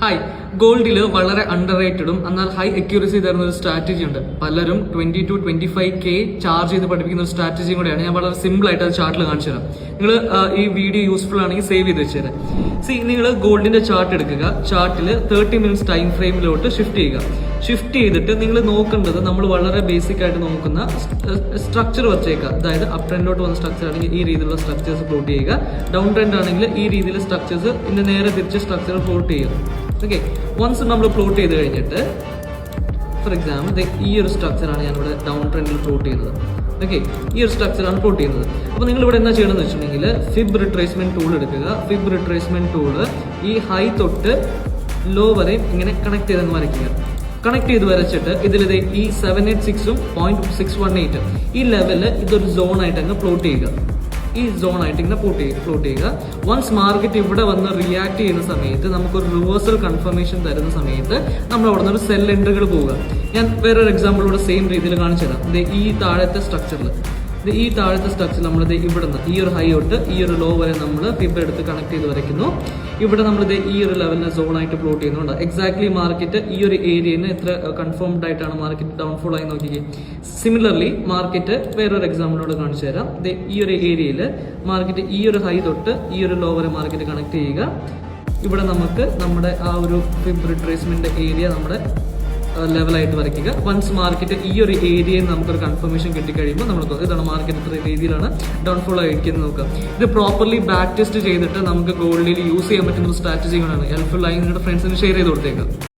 Hi, ഗോൾഡിൽ വളരെ under റേറ്റഡും എന്നാൽ high accuracy തരുന്ന ഒരു സ്ട്രാറ്റജി ഉണ്ട്. പലരും 20 to 25K ചാർജ് ചെയ്ത് പഠിപ്പിക്കുന്ന ഒരു സ്ട്രാറ്റജിയും കൂടെയാണ്. ഞാൻ വളരെ സിമ്പിൾ ആയിട്ട് അത് ചാർട്ടിൽ കാണിച്ചു തരാം. നിങ്ങൾ ഈ വീഡിയോ യൂസ്ഫുൾ ആണെങ്കിൽ സേവ് ചെയ്ത് വെച്ചുതരാം. നിങ്ങൾ ഗോൾഡിന്റെ ചാർട്ട് എടുക്കുക. ചാർട്ടിൽ 30 മിനിറ്റ്സ് ടൈം ഫ്രെയിമിലോട്ട് ഷിഫ്റ്റ് ചെയ്യുക. ഷിഫ്റ്റ് ചെയ്തിട്ട് നിങ്ങൾ നോക്കേണ്ടത് നമ്മൾ വളരെ ബേസിക് ആയിട്ട് നോക്കുന്ന സ്ട്രക്ചർ വച്ചേക്കുക. അതായത് അപ് ട്രെൻഡിലോട്ട് വന്ന സ്ട്രക്ചർ ആണെങ്കിൽ ഈ രീതിയിലുള്ള സ്ട്രക്ചേഴ്സ് പ്ലോട്ട് ചെയ്യുക. ഡൗൺ ട്രെൻഡ് ആണെങ്കിൽ ഈ രീതിയിൽ സ്ട്രക്ചേഴ്സ് ഇതിന്റെ നേരെ തിരിച്ച് സ്ട്രക്ചർ പ്ലോട്ട് ചെയ്യുക. ഓക്കെ, വൺസ് നമ്മൾ പ്ലോട്ട് ചെയ്ത് കഴിഞ്ഞിട്ട് ഫോർ എക്സാമ്പിൾ ഈ ഒരു സ്ട്രക്ചറാണ് ഞാനിവിടെ ഡൗൺ ട്രെൻഡിൽ പ്ലോട്ട് ചെയ്യുന്നത്. ഓക്കെ, ഈ ഒരു സ്ട്രക്ചറാണ് പ്ലോട്ട് ചെയ്യുന്നത്. അപ്പോൾ നിങ്ങൾ ഇവിടെ എന്താ ചെയ്യണമെന്ന് വെച്ചിട്ടുണ്ടെങ്കിൽ ഫിബ് റിട്രേസ്മെന്റ് ടൂൾ എടുക്കുക. ഫിബ് റിട്രേസ്മെന്റ് ടൂള് ഈ ഹൈ തൊട്ട് ലോ വരെയും ഇങ്ങനെ കണക്ട് ചെയ്തെന്ന് വരയ്ക്കുക. കണക്ട് ചെയ്ത് വരച്ചിട്ട് ഇതിൽ ഈ 786ഉം 0.618 ഈ ലെവല് ഇതൊരു സോൺ ആയിട്ട് അങ്ങ് പ്ലോട്ട് ചെയ്യുക. ഈ സോൺ ആയിട്ട് ഇങ്ങനെ പ്ലോട്ട് ചെയ്യുക. വൺസ് മാർക്കറ്റ് ഇവിടെ വന്ന് റിയാക്ട് ചെയ്യുന്ന സമയത്ത് നമുക്കൊരു റിവേഴ്സൽ കൺഫർമേഷൻ തരുന്ന സമയത്ത് നമ്മൾ അവിടെ നിന്ന് ഒരു സെൽ എൻട്രികൾ പോവുക. ഞാൻ വേറൊരു എക്സാമ്പിളോട് സെയിം രീതിയിൽ കാണിച്ചു തരാം. ഈ താഴത്തെ സ്ട്രക്ചറിൽ നമ്മളിത് ഇവിടുന്ന് ഈ ഒരു ഹൈ തൊട്ട് ഈ ഒരു ലോ വരെ നമ്മൾ ഫിബ് എടുത്ത് കണക്ട് ചെയ്ത് വരയ്ക്കുന്നു. ഇവിടെ നമ്മളിത് ഈ ഒരു ലെവലിനെ സോൺ ആയിട്ട് പ്ലോട്ട് ചെയ്യുന്നുണ്ട്. എക്സാക്ട്ലി മാർക്കറ്റ് ഈ ഒരു ഏരിയയിൽ എത്ര കൺഫേംഡ് ആയിട്ടാണ് മാർക്കറ്റ് ഡൗൺഫോൾ ആയി നോക്കിക്കേ. സിമിലർലി മാർക്കറ്റ് വേറൊരു എക്സാമ്പിളോട് കാണിച്ചു തരാം. ഈ ഒരു ഏരിയയിൽ മാർക്കറ്റ് ഈ ഒരു ഹൈ തൊട്ട് ഈ ഒരു ലോ വരെ മാർക്കറ്റ് കണക്ട് ചെയ്യുക. ഇവിടെ നമുക്ക് നമ്മുടെ ആ ഒരു ഫിബ് റിട്രേസ്മെന്റ് ഏരിയ നമ്മുടെ ലെവലായിട്ട് വരയ്ക്കുക. വൺസ് മാർക്കറ്റ് ഈ ഒരു ഏരിയയിൽ നമുക്കൊരു കൺഫർമേഷൻ കിട്ടിക്കഴിയുമ്പോൾ നമ്മൾ ഇതാണ് മാർക്കറ്റ് ഇത്ര രീതിയിലാണ് ഡൗൺഫോൾ ആയിരിക്കുന്നത് നോക്കുക. ഇത് പ്രോപ്പർലി ബാക്ക് ടെസ്റ്റ് ചെയ്തിട്ട് നമുക്ക് ഗോൾഡിൽ യൂസ് ചെയ്യാൻ പറ്റുന്ന ഒരു സ്ട്രാറ്റജികളാണ്. ഹെൽപ്ഫുൾ ആയി നിങ്ങളുടെ ഫ്രണ്ട്സിന് ഷെയർ ചെയ്ത് കൊടുത്തേക്കുക.